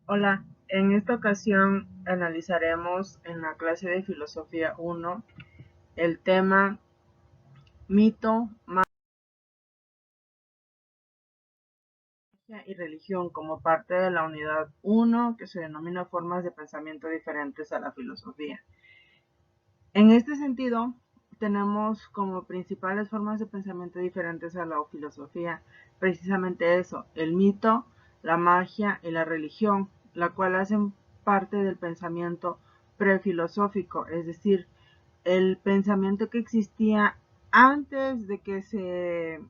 Hola, en esta ocasión analizaremos en la clase de Filosofía 1 el tema mito, magia y religión como parte de la unidad 1 que se denomina formas de pensamiento diferentes a la filosofía. En este sentido, tenemos como principales formas de pensamiento diferentes a la filosofía precisamente eso, el mito, la magia y la religión, la cual hacen parte del pensamiento prefilosófico, es decir, el pensamiento que existía antes de que se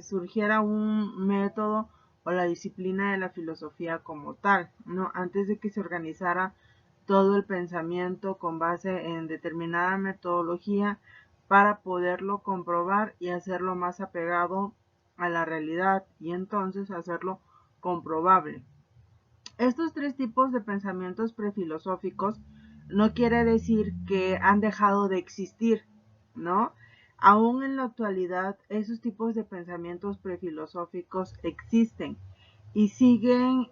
surgiera un método o la disciplina de la filosofía como tal, ¿no? Antes de que se organizara todo el pensamiento con base en determinada metodología para poderlo comprobar y hacerlo más apegado a la realidad y entonces hacerlo comprobable. Estos tres tipos de pensamientos prefilosóficos no quiere decir que han dejado de existir, ¿no? Aún en la actualidad, esos tipos de pensamientos prefilosóficos existen y siguen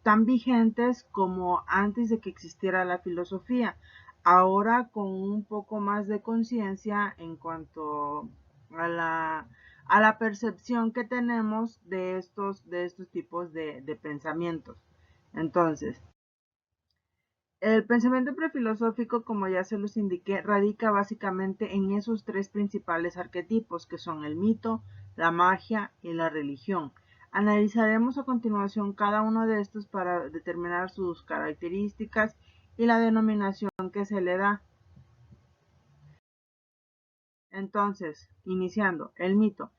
tan vigentes como antes de que existiera la filosofía. Ahora con un poco más de conciencia en cuanto a la percepción que tenemos de estos tipos de pensamientos. Entonces, el pensamiento prefilosófico, como ya se los indiqué, radica básicamente en esos tres principales arquetipos que son el mito, la magia y la religión. Analizaremos a continuación cada uno de estos para determinar sus características y la denominación que se le da. Entonces, iniciando, el mito.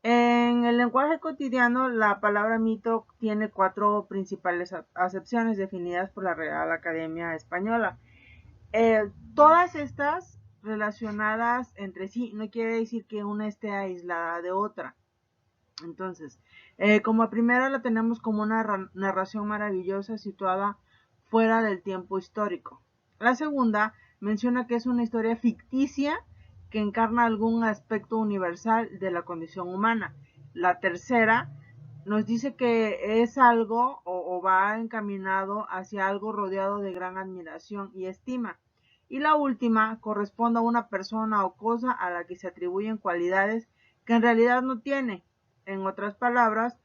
En el lenguaje cotidiano, la palabra mito tiene cuatro principales acepciones definidas por la Real Academia Española. Todas estas relacionadas entre sí, no quiere decir que una esté aislada de otra. Entonces, como primera la tenemos como una narración maravillosa situada fuera del tiempo histórico. La segunda menciona que es una historia ficticia que encarna algún aspecto universal de la condición humana. La tercera nos dice que es algo o va encaminado hacia algo rodeado de gran admiración y estima. Y la última corresponde a una persona o cosa a la que se atribuyen cualidades que en realidad no tiene. En otras palabras,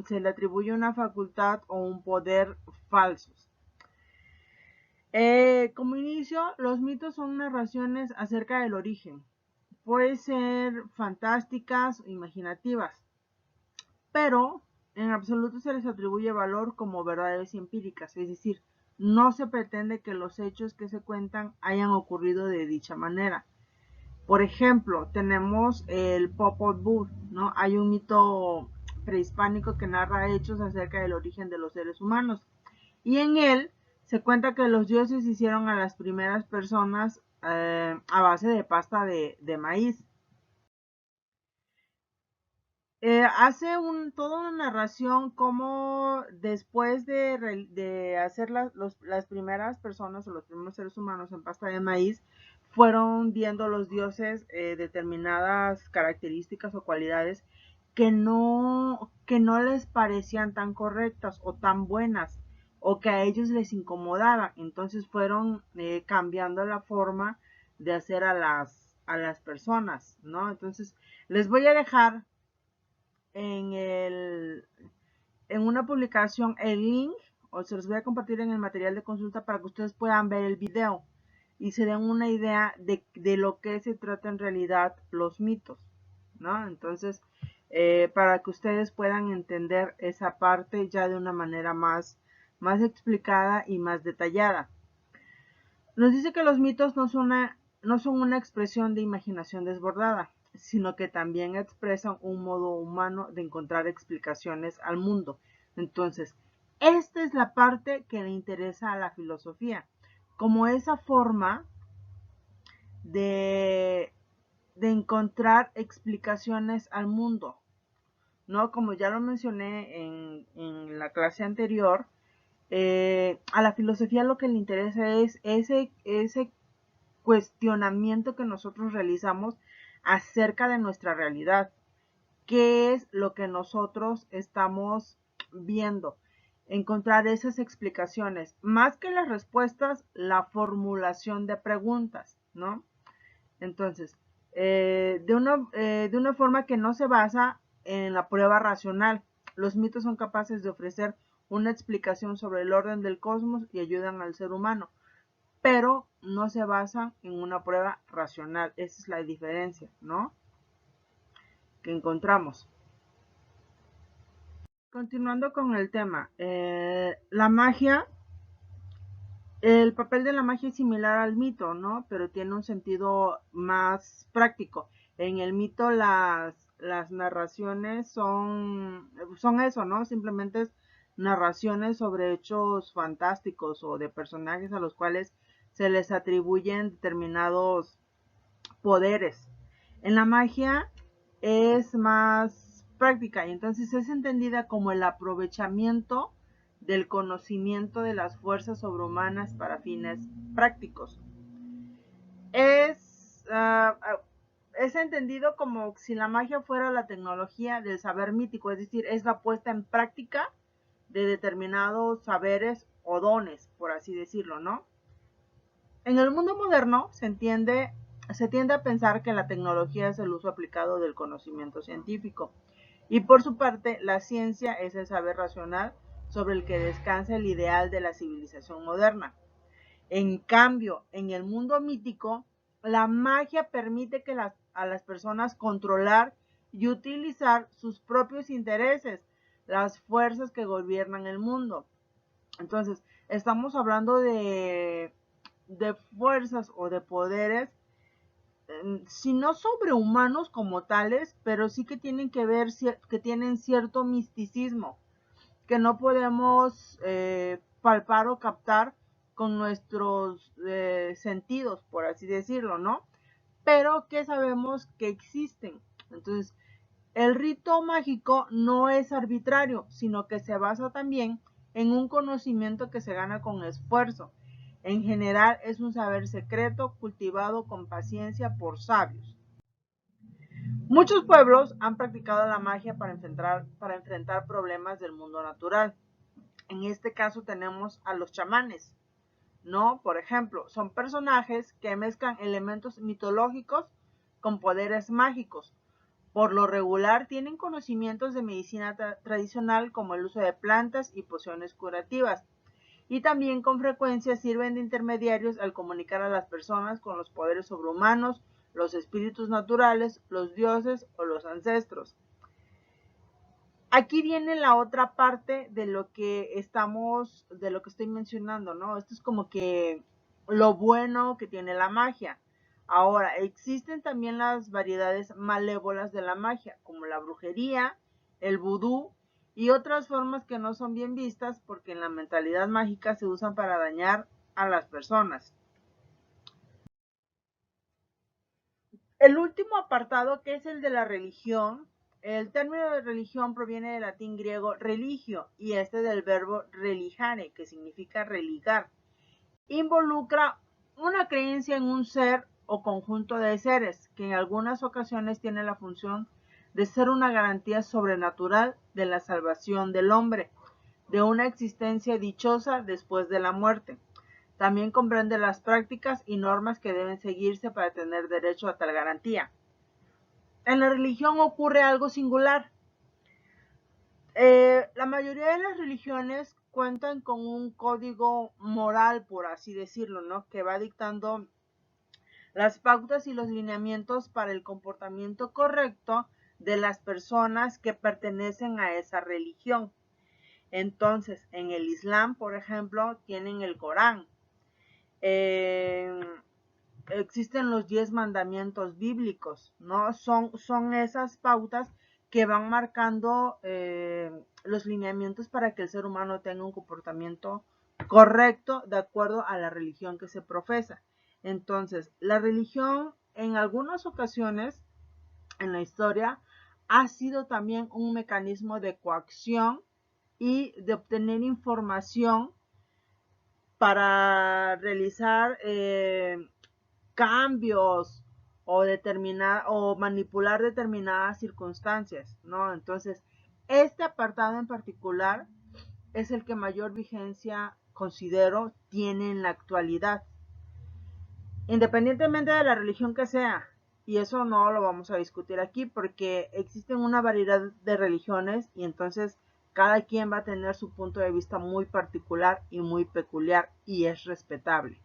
se le atribuye una facultad o un poder falsos. Como inicio, los mitos son narraciones acerca del origen. Pueden ser fantásticas o imaginativas, pero en absoluto se les atribuye valor como verdades empíricas, es decir, no se pretende que los hechos que se cuentan hayan ocurrido de dicha manera. Por ejemplo, tenemos el Popol Vuh, ¿no? Hay un mito prehispánico que narra hechos acerca del origen de los seres humanos. Y en él se cuenta que los dioses hicieron a las primeras personas a base de pasta de maíz. Toda una narración como después de hacer las primeras personas o los primeros seres humanos en pasta de maíz, fueron viendo los dioses determinadas características o cualidades que no les parecían tan correctas o tan buenas o que a ellos les incomodaban. Entonces fueron cambiando la forma de hacer a las personas, ¿no? Entonces les voy a dejar en, el, en una publicación el link o se los voy a compartir en el material de consulta para que ustedes puedan ver el video y se den una idea de lo que se trata en realidad los mitos, ¿no? Entonces, para que ustedes puedan entender esa parte ya de una manera más explicada y más detallada. Nos dice que los mitos no son una expresión de imaginación desbordada, sino que también expresan un modo humano de encontrar explicaciones al mundo. Entonces, esta es la parte que le interesa a la filosofía, como esa forma de, de encontrar explicaciones al mundo, ¿no? Como ya lo mencioné en la clase anterior, a la filosofía lo que le interesa es ese cuestionamiento que nosotros realizamos acerca de nuestra realidad. ¿Qué es lo que nosotros estamos viendo? encontrar esas explicaciones, más que las respuestas, la formulación de preguntas, ¿no? Entonces, de una forma que no se basa en la prueba racional. Los mitos son capaces de ofrecer una explicación sobre el orden del cosmos y ayudan al ser humano, pero no se basan en una prueba racional. Esa es la diferencia, ¿no? Que encontramos. Continuando con el tema, la magia, el papel de la magia es similar al mito, ¿no? Pero tiene un sentido más práctico. En el mito las narraciones son eso, ¿no? Simplemente es narraciones sobre hechos fantásticos o de personajes a los cuales se les atribuyen determinados poderes. En la magia es más práctica y entonces es entendida como el aprovechamiento del conocimiento de las fuerzas sobrehumanas para fines prácticos. Es entendido como si la magia fuera la tecnología del saber mítico, es decir, es la puesta en práctica de determinados saberes o dones, por así decirlo, ¿no? En el mundo moderno se tiende a pensar que la tecnología es el uso aplicado del conocimiento científico y por su parte la ciencia es el saber racional sobre el que descansa el ideal de la civilización moderna. En cambio, en el mundo mítico, la magia permite a las personas controlar y utilizar sus propios intereses, las fuerzas que gobiernan el mundo. Entonces, estamos hablando de fuerzas o de poderes, si no sobrehumanos como tales, pero sí que tienen que ver, que tienen cierto misticismo, que no podemos palpar o captar con nuestros sentidos, por así decirlo, ¿no? Pero que sabemos que existen. Entonces, el rito mágico no es arbitrario, sino que se basa también en un conocimiento que se gana con esfuerzo. En general es un saber secreto cultivado con paciencia por sabios. Muchos pueblos han practicado la magia para enfrentar problemas del mundo natural. En este caso tenemos a los chamanes, ¿no? Por ejemplo, son personajes que mezclan elementos mitológicos con poderes mágicos. Por lo regular tienen conocimientos de medicina tradicional como el uso de plantas y pociones curativas. Y también con frecuencia sirven de intermediarios al comunicar a las personas con los poderes sobrehumanos, los espíritus naturales, los dioses o los ancestros. Aquí viene la otra parte de lo que estoy mencionando, ¿no? Esto es como que lo bueno que tiene la magia. Ahora, existen también las variedades malévolas de la magia, como la brujería, el vudú y otras formas que no son bien vistas porque en la mentalidad mágica se usan para dañar a las personas. El último apartado, que es el de la religión, el término de religión proviene del latín griego religio y este del verbo religare, que significa religar. Involucra una creencia en un ser o conjunto de seres, que en algunas ocasiones tiene la función de ser una garantía sobrenatural de la salvación del hombre, de una existencia dichosa después de la muerte. También comprende las prácticas y normas que deben seguirse para tener derecho a tal garantía. En la religión ocurre algo singular. La mayoría de las religiones cuentan con un código moral, por así decirlo, ¿no? Que va dictando las pautas y los lineamientos para el comportamiento correcto de las personas que pertenecen a esa religión. Entonces, en el Islam, por ejemplo, tienen el Corán. Existen los 10 mandamientos bíblicos, ¿no? Son esas pautas que van marcando los lineamientos para que el ser humano tenga un comportamiento correcto de acuerdo a la religión que se profesa. Entonces, la religión en algunas ocasiones en la historia ha sido también un mecanismo de coacción y de obtener información para realizar cambios o manipular determinadas circunstancias, ¿no? Entonces, este apartado en particular es el que mayor vigencia, considero, tiene en la actualidad, independientemente de la religión que sea. Y eso no lo vamos a discutir aquí porque existen una variedad de religiones y entonces cada quien va a tener su punto de vista muy particular y muy peculiar y es respetable,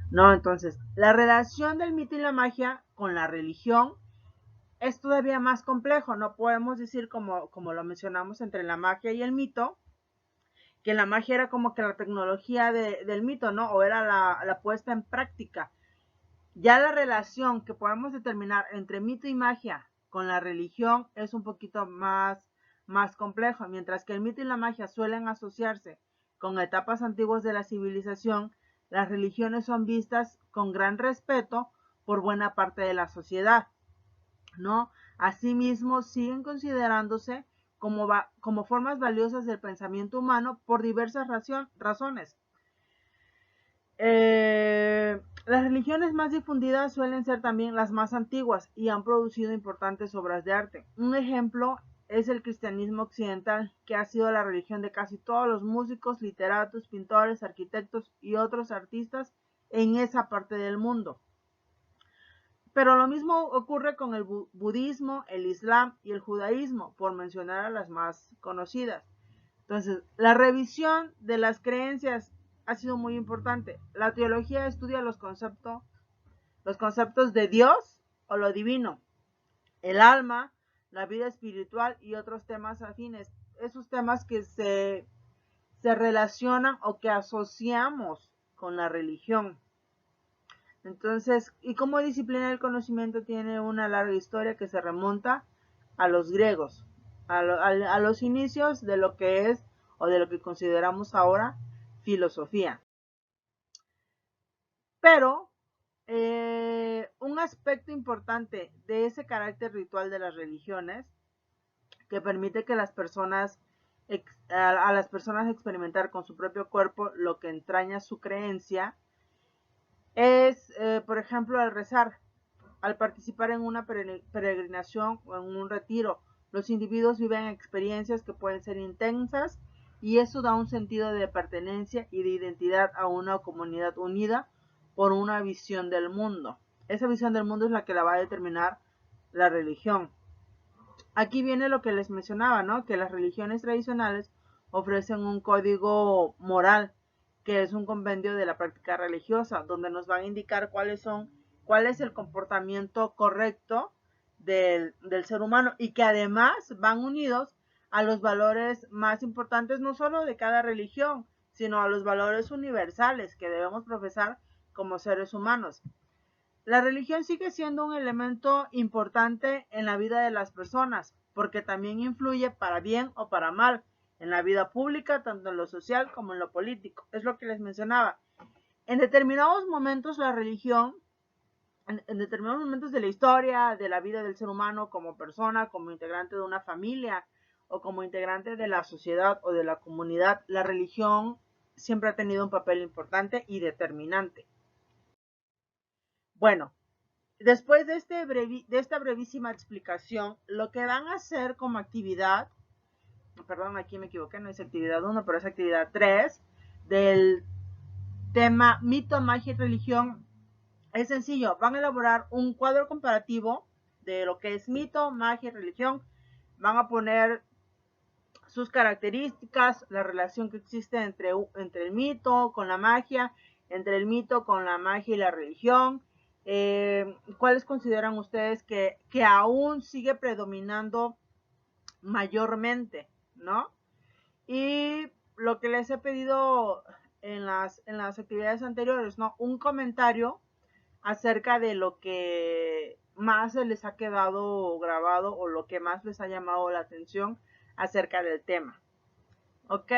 ¿no? Entonces, la relación del mito y la magia con la religión es todavía más complejo. No podemos decir, como lo mencionamos, entre la magia y el mito, que la magia era como que la tecnología del mito, ¿no? O era la puesta en práctica. Ya la relación que podemos determinar entre mito y magia con la religión es un poquito más complejo. Mientras que el mito y la magia suelen asociarse con etapas antiguas de la civilización, las religiones son vistas con gran respeto por buena parte de la sociedad, ¿no? Asimismo, siguen considerándose como formas valiosas del pensamiento humano por diversas razones. Las religiones más difundidas suelen ser también las más antiguas y han producido importantes obras de arte. Un ejemplo es el cristianismo occidental, que ha sido la religión de casi todos los músicos, literatos, pintores, arquitectos y otros artistas en esa parte del mundo. Pero lo mismo ocurre con el budismo, el islam y el judaísmo, por mencionar a las más conocidas. Entonces, la revisión de las creencias ha sido muy importante. La teología estudia los conceptos de Dios o lo divino, el alma, la vida espiritual y otros temas afines. Esos temas que se relacionan o que asociamos con la religión. Entonces, y como disciplina del conocimiento tiene una larga historia que se remonta a los griegos, a los inicios de lo que es o de lo que consideramos ahora filosofía. Pero un aspecto importante de ese carácter ritual de las religiones que permite que a las personas experimentar con su propio cuerpo lo que entraña su creencia es, por ejemplo, al rezar. Al participar en una peregrinación o en un retiro, los individuos viven experiencias que pueden ser intensas y eso da un sentido de pertenencia y de identidad a una comunidad unida por una visión del mundo. Esa visión del mundo es la que la va a determinar la religión. Aquí viene lo que les mencionaba, ¿no? Que las religiones tradicionales ofrecen un código moral, que es un compendio de la práctica religiosa, donde nos van a indicar cuál es el comportamiento correcto del ser humano y que además van unidos a los valores más importantes, no solo de cada religión, sino a los valores universales que debemos profesar como seres humanos. La religión sigue siendo un elemento importante en la vida de las personas, porque también influye para bien o para mal en la vida pública, tanto en lo social como en lo político. Es lo que les mencionaba. En determinados momentos la religión, en determinados momentos de la historia, de la vida del ser humano como persona, como integrante de una familia o como integrante de la sociedad o de la comunidad, la religión siempre ha tenido un papel importante y determinante. Bueno, después de esta brevísima explicación, lo que van a hacer como actividad, perdón, aquí me equivoqué, no es actividad 1, pero es actividad 3, del tema mito, magia y religión, es sencillo. Van a elaborar un cuadro comparativo de lo que es mito, magia y religión. Van a poner sus características, la relación que existe entre el mito con la magia, entre el mito con la magia y la religión. ¿Cuáles consideran ustedes que aún sigue predominando mayormente, ¿no? Y lo que les he pedido en las actividades anteriores, ¿no? Un comentario acerca de lo que más se les ha quedado grabado o lo que más les ha llamado la atención acerca del tema. ¿Ok?